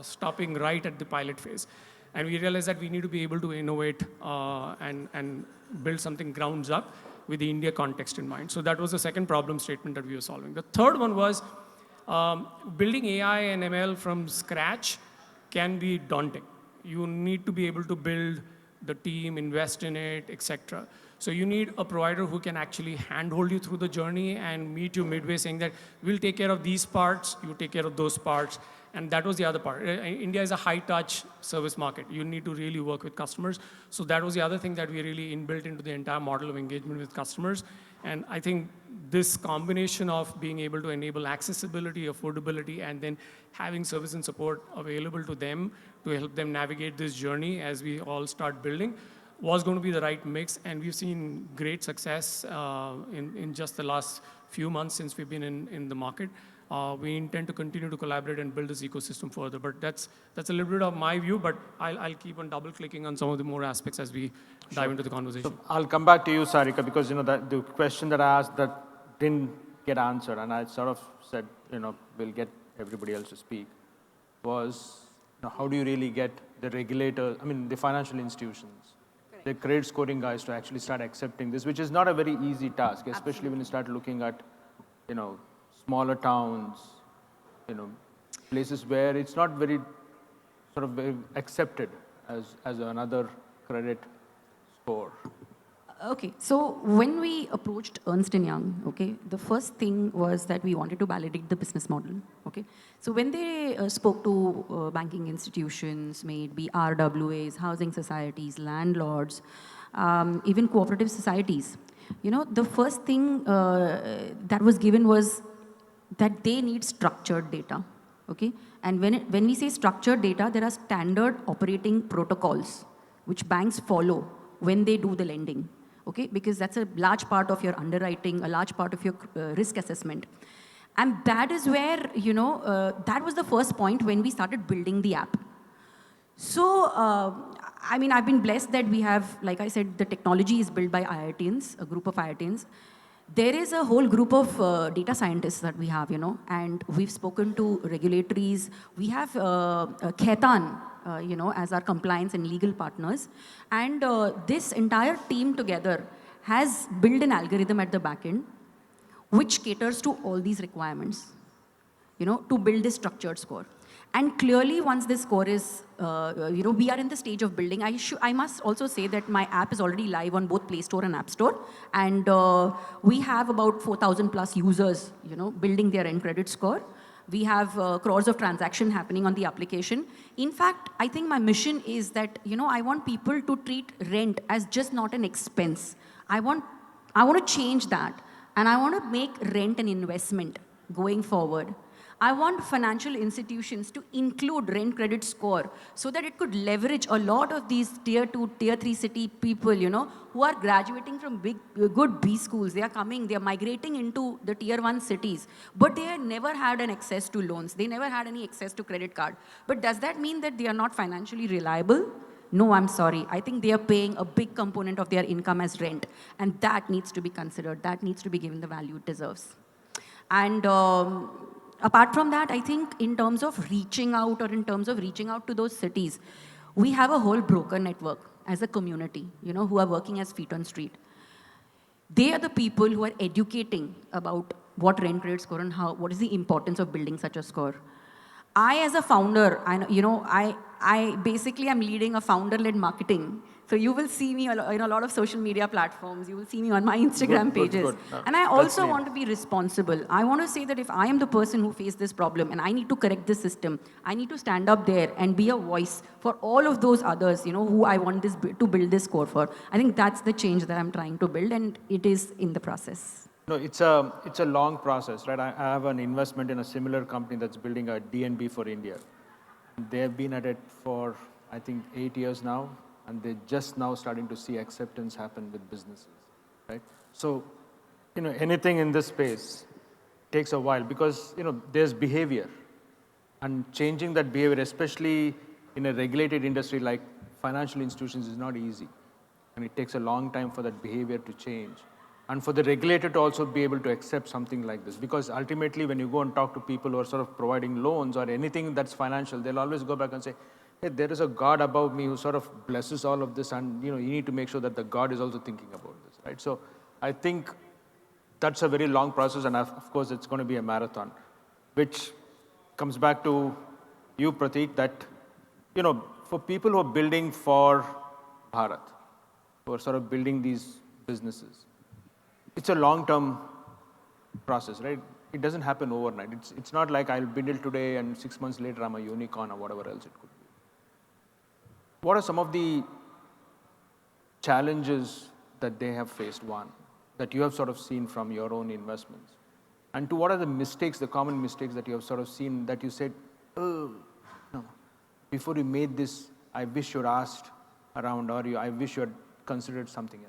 stopping right at the pilot phase. And we realized that we need to be able to innovate and build something grounds up with the India context in mind. So that was the second problem statement that we were solving. The third one was building AI and ML from scratch can be daunting. You need to be able to build the team, invest in it, etc. So you need a provider who can actually handhold you through the journey and meet you midway saying that we'll take care of these parts, you take care of those parts. And that was the other part. India is a high-touch service market. You need to really work with customers. So that was the other thing that we really inbuilt into the entire model of engagement with customers. And I think this combination of being able to enable accessibility, affordability, and then having service and support available to them to help them navigate this journey as we all start building was going to be the right mix. And we've seen great success in just the last few months since we've been in the market. We intend to continue to collaborate and build this ecosystem further. But that's a little bit of my view, but I'll keep on double-clicking on some of the more aspects as we dive into the conversation. So I'll come back to you, Sarika, because the question that I asked that didn't get answered, and I sort of said, we'll get everybody else to speak, was how do you really get the regulators, the financial institutions, the credit scoring guys to actually start accepting this, which is not a very easy task, especially when you start looking at, smaller towns, places where it's not very very accepted as another credit score. Okay, so when we approached Ernst & Young, okay, the first thing was that we wanted to validate the business model, okay? So when they spoke to banking institutions, may it be RWAs, housing societies, landlords, even cooperative societies, the first thing that was given was that they need structured data, okay? And when we say structured data, there are standard operating protocols which banks follow when they do the lending, okay? Because that's a large part of your underwriting, a large part of your risk assessment. And that is where, that was the first point when we started building the app. So, I've been blessed that we have, like I said, the technology is built by IITians, a group of IITians. There is a whole group of data scientists that we have, and we've spoken to regulatories. We have Khaitan, as our compliance and legal partners. And this entire team together has built an algorithm at the back end, which caters to all these requirements, to build this structured score. And clearly, once this score is, we are in the stage of building. I must also say that my app is already live on both Play Store and App Store. And we have about 4,000 plus users, building their end credit score. We have crores of transactions happening on the application. In fact, I think my mission is that, I want people to treat rent as just not an expense. I want to change that. And I want to make rent an investment going forward. I want financial institutions to include rent credit score so that it could leverage a lot of these tier 2, tier 3 city people, who are graduating from good B schools. They are migrating into the tier 1 cities, but they never had an access to loans. They never had any access to credit card. But does that mean that they are not financially reliable? No, I'm sorry. I think they are paying a big component of their income as rent, and that needs to be considered. That needs to be given the value it deserves. And apart from that, I think in terms of reaching out or in terms of reaching out to those cities, we have a whole broker network as a community, who are working as feet on street. They are the people who are educating about what rent credit score and what is the importance of building such a score. I, as a founder, I basically am leading a founder-led marketing. So you will see me in a lot of social media platforms. You will see me on my Instagram pages. Good. And I also want to be responsible. I want to say that if I am the person who faced this problem and I need to correct this system, I need to stand up there and be a voice for all of those others, who I want to build this score for. I think that's the change that I'm trying to build, and it is in the process. No, it's a long process, right? I have an investment in a similar company that's building a DNB for India. They have been at it for, I think, 8 years now, and they're just now starting to see acceptance happen with businesses, right? So, anything in this space takes a while because, there's behavior. And changing that behavior, especially in a regulated industry like financial institutions, is not easy. And it takes a long time for that behavior to change. And for the regulator to also be able to accept something like this. Because ultimately, when you go and talk to people who are sort of providing loans or anything that's financial, they'll always go back and say, hey, there is a God above me who sort of blesses all of this, and you need to make sure that the God is also thinking about this, right? So I think that's a very long process, and of course, it's going to be a marathon, which comes back to you, Prateek, that, for people who are building for Bharat, who are sort of building these businesses, it's a long-term process, right? It doesn't happen overnight. It's not like I'll build it today and 6 months later I'm a unicorn or whatever else it could be. What are some of the challenges that they have faced, one, that you have sort of seen from your own investments? And two, what are the mistakes, the common mistakes that you have sort of seen that you said, oh, no, before you made this, I wish you'd asked around, or I wish you had considered something else?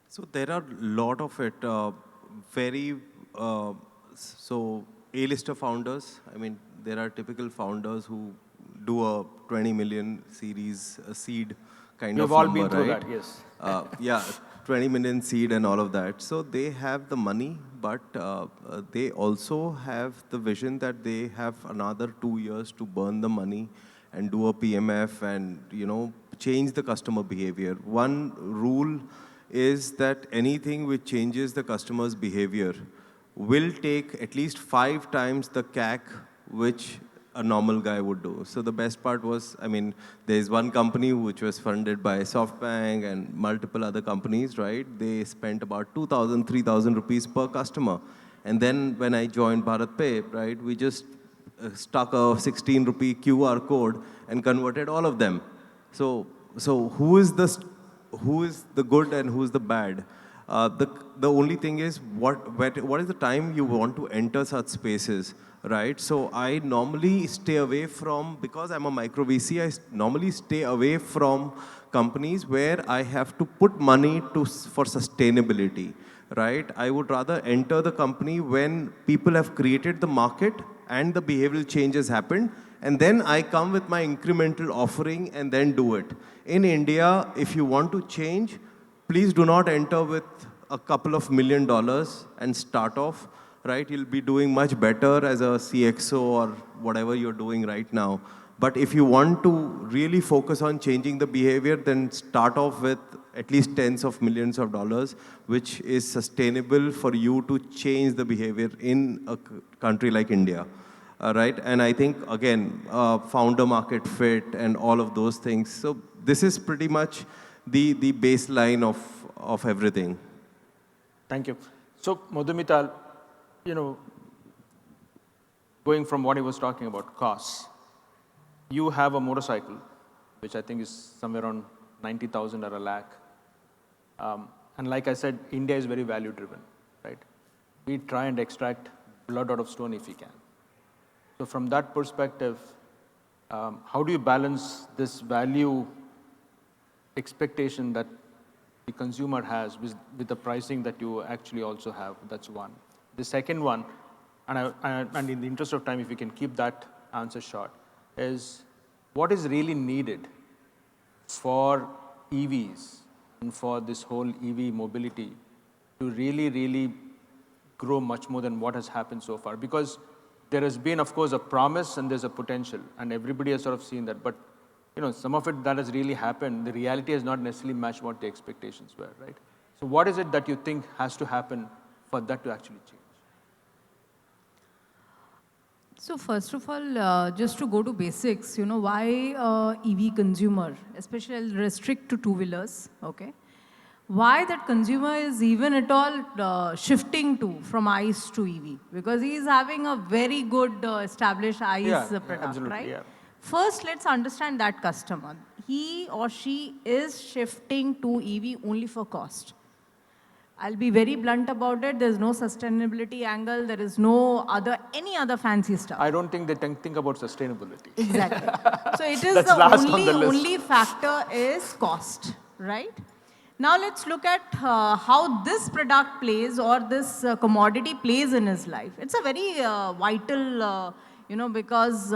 So there are a lot of it, so A-lister founders. I mean, there are typical founders who do a 20 million series, a seed kind of number, right? We've all been through that, yes. Yeah, 20 million seed and all of that. So they have the money, but they also have the vision that they have another 2 years to burn the money and do a PMF and, change the customer behavior. One rule is that anything which changes the customer's behavior will take at least 5 times the CAC which a normal guy would do. So the best part was, there's one company which was funded by SoftBank and multiple other companies, right? They spent about 2,000, 3,000 rupees per customer. And then when I joined BharatPe, right, we just stuck a 16 rupee QR code and converted all of them. So who is the good and who is the bad? The only thing is what is the time you want to enter such spaces, right? So I normally stay away from, because I'm a micro VC, I normally stay away from companies where I have to put money for sustainability, right? I would rather enter the company when people have created the market and the behavioral changes happened, and then I come with my incremental offering and then do it. In India, if you want to change, please do not enter with a couple of $1 million and start off, right? You'll be doing much better as a CXO or whatever you're doing right now. But if you want to really focus on changing the behavior, then start off with at least tens of millions of dollars, which is sustainable for you to change the behavior in a country like India. Right? And I think, again, founder market fit and all of those things. So this is pretty much the baseline of everything. Thank you. So, Madhumita, going from what he was talking about, costs, you have a motorcycle, which I think is somewhere around 90,000 or a lakh. And like I said, India is very value-driven, right? We try and extract blood out of stone if we can. So from that perspective, how do you balance this value expectation that the consumer has with the pricing that you actually also have? That's one. The second one, and in the interest of time, if we can keep that answer short, is what is really needed for EVs and for this whole EV mobility to really, really grow much more than what has happened so far? Because there has been, of course, a promise and there's a potential, and everybody has sort of seen that. But some of it that has really happened, the reality has not necessarily matched what the expectations were, right? So what is it that you think has to happen for that to actually change? So first of all, just to go to basics, why EV consumer, especially I'll restrict to two-wheelers, okay? Why that consumer is even at all shifting from ICE to EV? Because he is having a very good established ICE product, absolutely, right? Yeah. First, let's understand that customer. He or she is shifting to EV only for cost. I'll be very blunt about it. There's no sustainability angle. There is no any other fancy stuff. I don't think they think about sustainability. Exactly. So it is That's the last on the list. only factor is cost, right? Now let's look at how this product plays or this commodity plays in his life. It's a very vital, because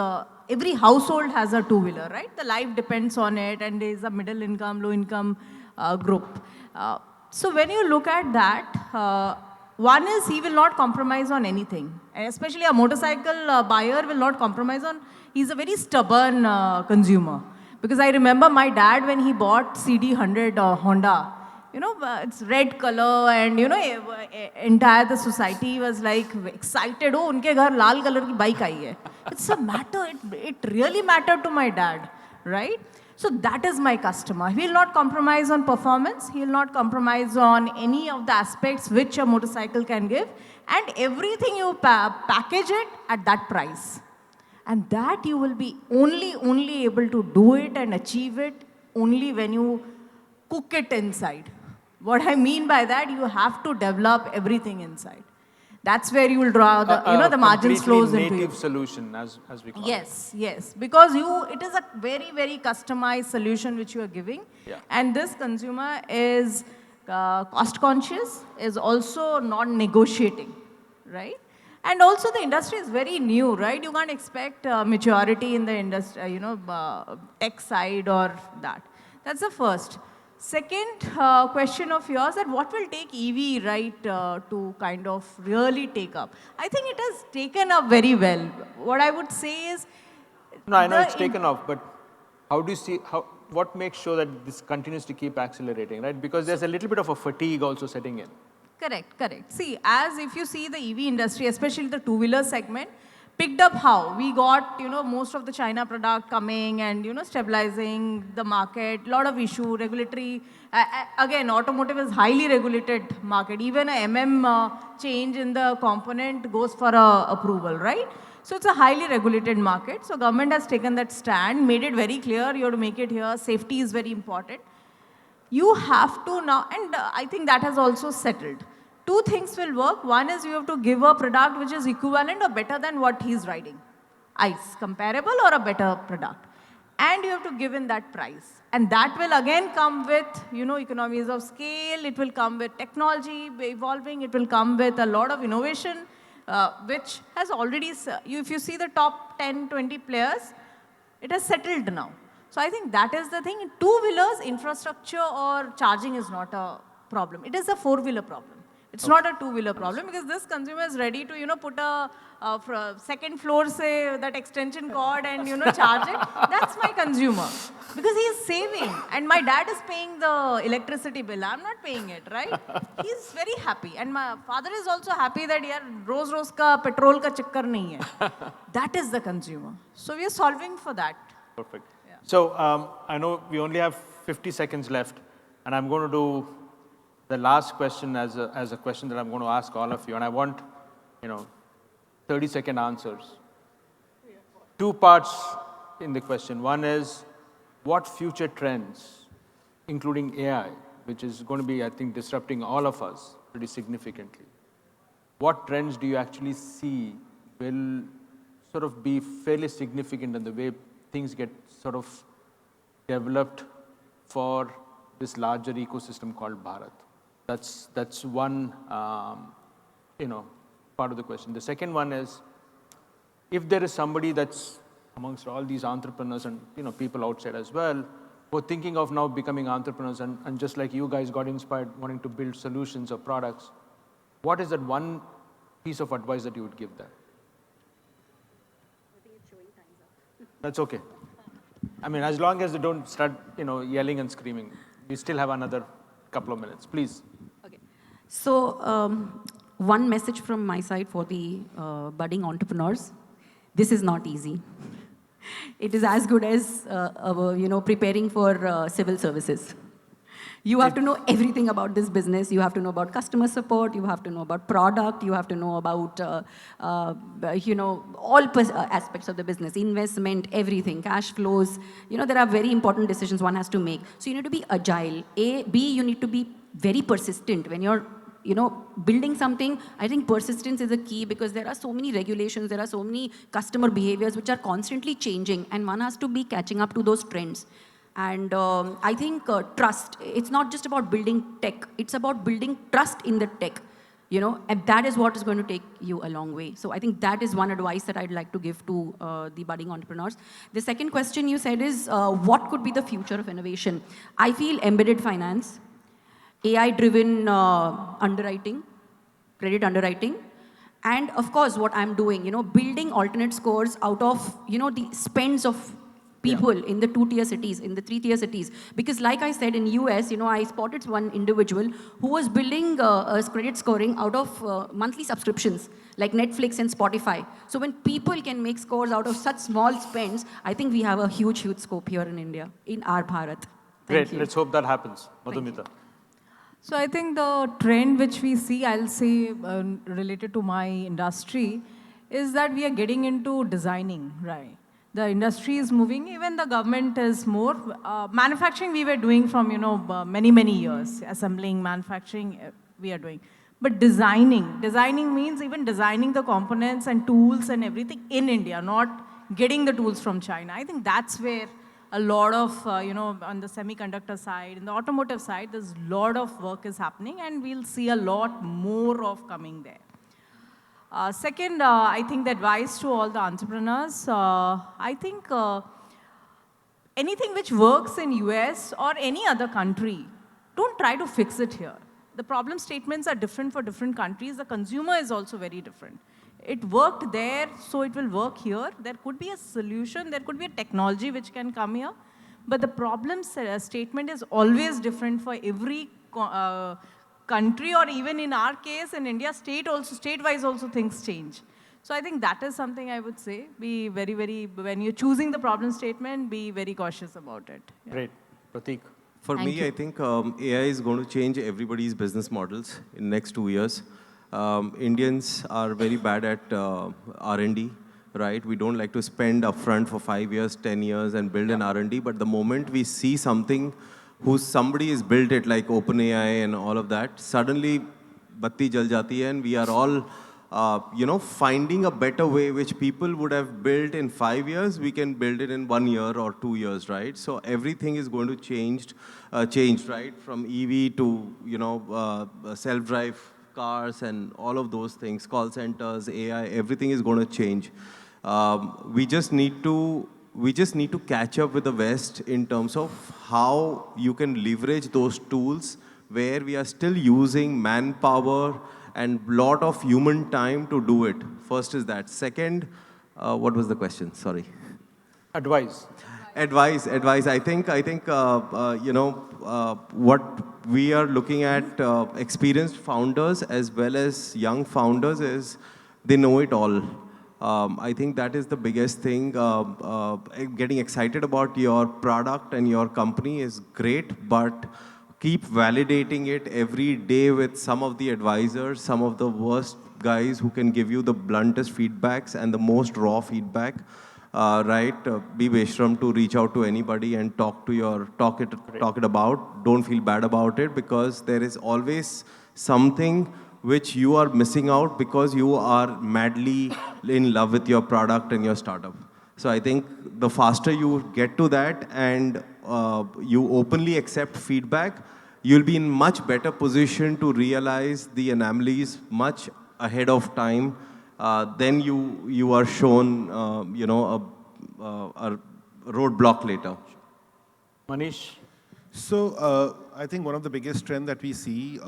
every household has a two-wheeler, right? The life depends on it, and there is a middle income, low income group. So when you look at that, one is he will not compromise on anything. And especially a motorcycle buyer will not compromise on, he's a very stubborn consumer. Because I remember my dad when he bought CD100 Honda, it's red color and entire the society was like excited, oh, unke ghar lal color ki bike aayi hai. It's a matter, it really mattered to my dad, right? So that is my customer. He will not compromise on performance. He will not compromise on any of the aspects which a motorcycle can give. And everything you package it at that price. And that you will be only able to do it and achieve it only when you cook it inside. What I mean by that, you have to develop everything inside. That's where you will draw the the margins flows into native you. solution, as we call it. Yes, because it is a very, very customized solution which you are giving. Yeah. And this consumer is cost conscious, is also non-negotiating, right? And also the industry is very new, right? You can't expect maturity in the industry, tech side or that. That's the first. Second question of yours, that what will take EV, right, to kind of really take up? I think it has taken up very well. What I would say is... No, I know it's taken off, but how do you see, what makes sure that this continues to keep accelerating, right? Because there's a little bit of a fatigue also setting in. Correct. See, as if you see the EV industry, especially the two-wheeler segment, picked up how? We got, most of the China product coming and, stabilizing the market, lot of issue, regulatory. Again, automotive is highly regulated market. Even a change in the component goes for approval, right? So it's a highly regulated market. So government has taken that stand, made it very clear, you have to make it here. Safety is very important. You have to now, and I think that has also settled. Two things will work. One is you have to give a product which is equivalent or better than what he's riding. ICE, comparable or a better product. And you have to give in that price. And that will again come with, economies of scale. It will come with technology evolving. It will come with a lot of innovation, which has already, if you see the top 10, 20 players, it has settled now. So I think that is the thing. In two-wheelers, infrastructure or charging is not a problem. It is a four-wheeler problem. It's not a two-wheeler problem because this consumer is ready to, put a second floor, say, that extension cord and, charge it. That's my consumer because he is saving. And my dad is paying the electricity bill. I'm not paying it, right? He's very happy. And my father is also happy that, roz ka petrol ka chakkar nahi hai. That is the consumer. So we are solving for that. Perfect. Yeah. So I know we only have 50 seconds left, and I'm going to do the last question as a question that I'm going to ask all of you, and I want, 30-second answers. Two parts in the question. One is, what future trends, including AI, which is going to be, I think, disrupting all of us pretty significantly. What trends do you actually see will sort of be fairly significant in the way things get sort of developed for this larger ecosystem called Bharat? That's one, part of the question. The second one is, if there is somebody that's amongst all these entrepreneurs and people outside as well, who are thinking of now becoming entrepreneurs and just like you guys got inspired wanting to build solutions or products, what is that one piece of advice that you would give them? I think it's showing time's up. That's okay. I mean, as long as they don't start, yelling and screaming, we still have another couple of minutes. Please. Okay. So one message from my side for the budding entrepreneurs: this is not easy. It is as good as preparing for civil services. You have to know everything about this business. You have to know about customer support. You have to know about product. You have to know about all aspects of the business, investment, everything, cash flows. There are very important decisions one has to make. So you need to be agile. B, you need to be very persistent when you're building something. I think persistence is a key because there are so many regulations, there are so many customer behaviors which are constantly changing, and one has to be catching up to those trends. And I think trust, it's not just about building tech, it's about building trust in the tech, and that is what is going to take you a long way. So I think that is one advice that I'd like to give to the budding entrepreneurs. The second question you said is, what could be the future of innovation? I feel embedded finance, AI-driven underwriting, credit underwriting, and of course what I'm doing, building alternate scores out of, the spends of people in the 2-tier cities, in the 3-tier cities. Because like I said, in US, I spotted one individual who was building a credit scoring out of monthly subscriptions, like Netflix and Spotify. So when people can make scores out of such small spends, I think we have a huge, huge scope here in India, in our Bharat. Great, let's hope that happens. Madhumita. So I think the trend which we see, I'll say related to my industry, is that we are getting into designing, right? The industry is moving, even the government is more. Manufacturing we were doing from, many, many years. Assembling, manufacturing, we are doing. But designing means even designing the components and tools and everything in India, not getting the tools from China. I think that's where a lot of, on the semiconductor side, in the automotive side, there's a lot of work is happening, and we'll see a lot more of coming there. Second, I think the advice to all the entrepreneurs, I think anything which works in US or any other country, don't try to fix it here. The problem statements are different for different countries. The consumer is also very different. It worked there, so it will work here. There could be a solution, there could be a technology which can come here, but the problem statement is always different for every country, or even in our case, in India, state-wise also things change. So I think that is something I would say. Be very, very, when you're choosing the problem statement, be very cautious about it. Yeah. Great. Prateek. For me, I think AI is going to change everybody's business models in the next 2 years. Indians are very bad at R&D, right? We don't like to spend upfront for 5 years, 10 years and build an R&D. But the moment we see something somebody has built it, like OpenAI and all of that, suddenly batti jal jati hai, and we are all, finding a better way which people would have built in 5 years, we can build it in 1 year or 2 years, right? So everything is going to change, right? From EV to, self-drive cars and all of those things, call centers, AI, everything is going to change. We just need to catch up with the West in terms of how you can leverage those tools where we are still using manpower and lot of human time to do it. First is that. Second, what was the question? Sorry. Advice. Advice. I think what we are looking at, experienced founders as well as young founders, is they know it all. I think that is the biggest thing. Getting excited about your product and your company is great, but keep validating it every day with some of the advisors, some of the worst guys who can give you the bluntest feedbacks and the most raw feedback. Right? Be Veshram to reach out to anybody and talk it about. Don't feel bad about it, because there is always something which you are missing out because you are madly in love with your product and your startup. So I think the faster you get to that and you openly accept feedback, you'll be in much better position to realize the anomalies much ahead of time. Then you are shown, a roadblock later. Manish? So I think one of the biggest trend that we see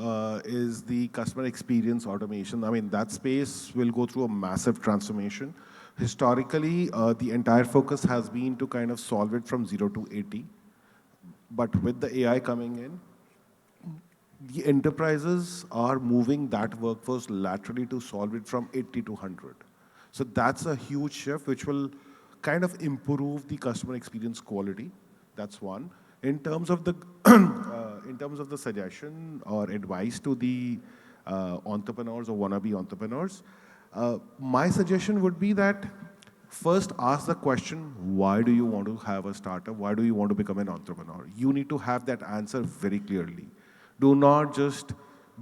is the customer experience automation. I mean, that space will go through a massive transformation. Historically, the entire focus has been to kind of solve it from 0 to 80. But with the AI coming in, the enterprises are moving that workforce laterally to solve it from 80 to 100. So that's a huge shift which will kind of improve the customer experience quality. That's one. In terms of the in terms of the suggestion or advice to the entrepreneurs or wannabe entrepreneurs, my suggestion would be that first ask the question, why do you want to have a startup? Why do you want to become an entrepreneur? You need to have that answer very clearly. Do not just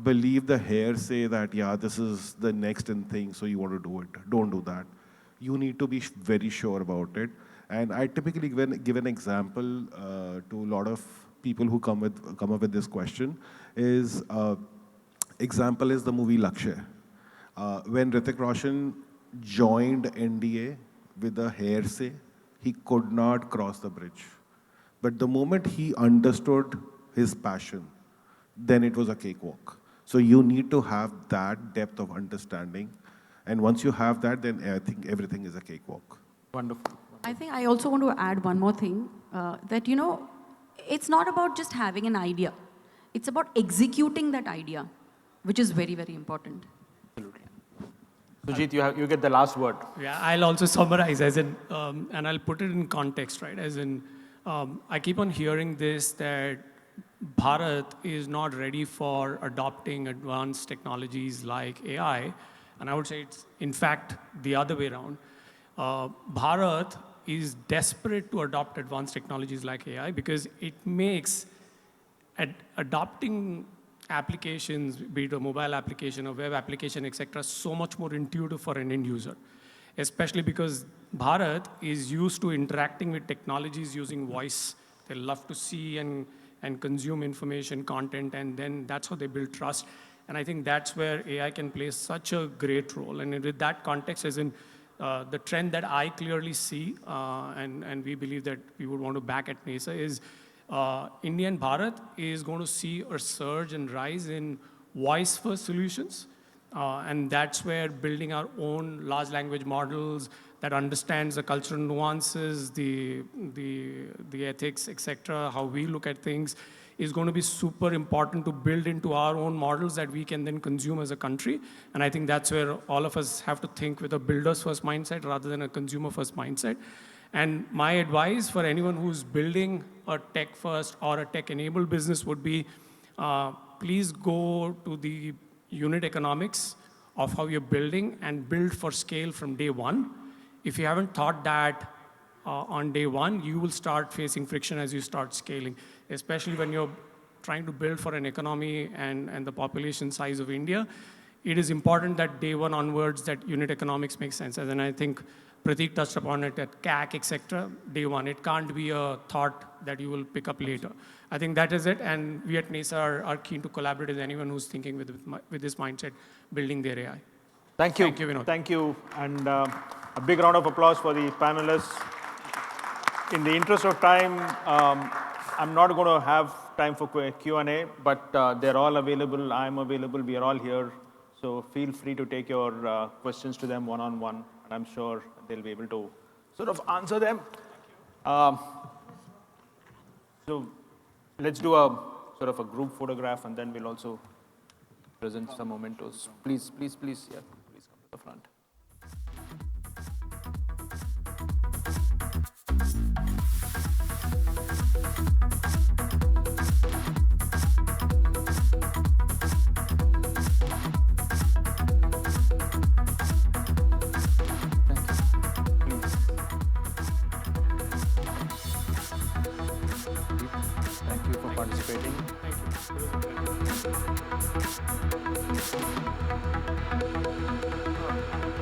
believe the hearsay that, yeah, this is the next in thing, so you want to do it. Don't do that. You need to be very sure about it. And I typically give an example to a lot of people who come up with this question. Example is the movie Lakshya. When Hrithik Roshan joined NDA with a hearsay, he could not cross the bridge. But the moment he understood his passion, then it was a cakewalk. So you need to have that depth of understanding. And once you have that, then I think everything is a cakewalk. Wonderful. I think I also want to add one more thing, that, it's not about just having an idea. It's about executing that idea, which is very, very important. Sujit, you get the last word. Yeah, I'll also summarize as in, and I'll put it in context, right? As in, I keep on hearing this, that Bharat is not ready for adopting advanced technologies like AI. And I would say it's, in fact, the other way around. Bharat is desperate to adopt advanced technologies like AI because it makes adopting applications, be it a mobile application, a web application, etc., so much more intuitive for an end user. Especially because Bharat is used to interacting with technologies using voice. They love to see and consume information, content, and then that's how they build trust. And I think that's where AI can play such a great role. And with that context, as in the trend that I clearly see, and we believe that we would want to back at Neysa, is India and Bharat is going to see a surge and rise in voice-first solutions. And that's where building our own large language models that understands the cultural nuances, the ethics, etc., how we look at things, is going to be super important to build into our own models that we can then consume as a country. And I think that's where all of us have to think with a builders first mindset rather than a consumer first mindset. And my advice for anyone who's building a tech first or a tech enabled business would be, please go to the unit economics of how you're building and build for scale from day one. If you haven't thought that on day one, you will start facing friction as you start scaling, especially when you're trying to build for an economy and the population size of India. It is important that day one onwards that unit economics makes sense. And I think Prateek touched upon it at CAC, etc. Day one. It can't be a thought that you will pick up later. I think that is it. And we at Neysa are keen to collaborate with anyone who's thinking with this mindset, building their AI. Thank you. Thank you, Vinod. Thank you. And a big round of applause for the panelists. In the interest of time, I'm not going to have time for Q&A, but they're all available. I'm available. We are all here. So feel free to take your questions to them one-on-one. And I'm sure they'll be able to sort of answer them. So let's do a sort of a group photograph, and then we'll also present some mementos. Please, please, please, yeah, please come to the front. Thank you for participating. Thank you.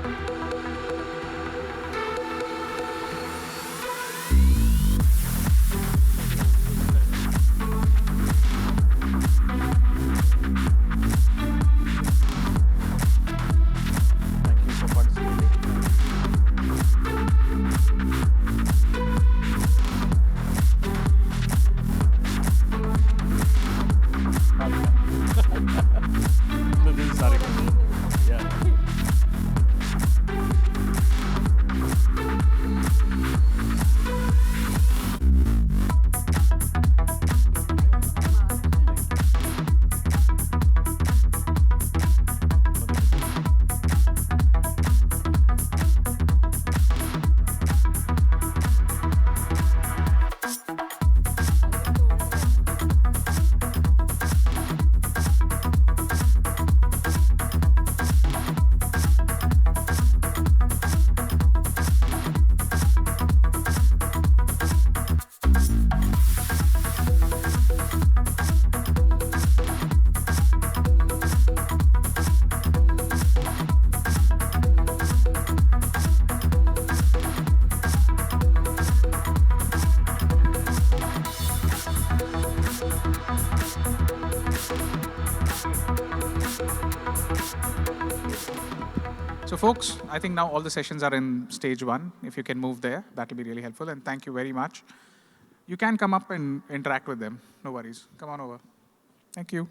So folks, I think now all the sessions are in stage 1. If you can move there, that will be really helpful. And thank you very much. You can come up and interact with them. No worries. Come on over. Thank you.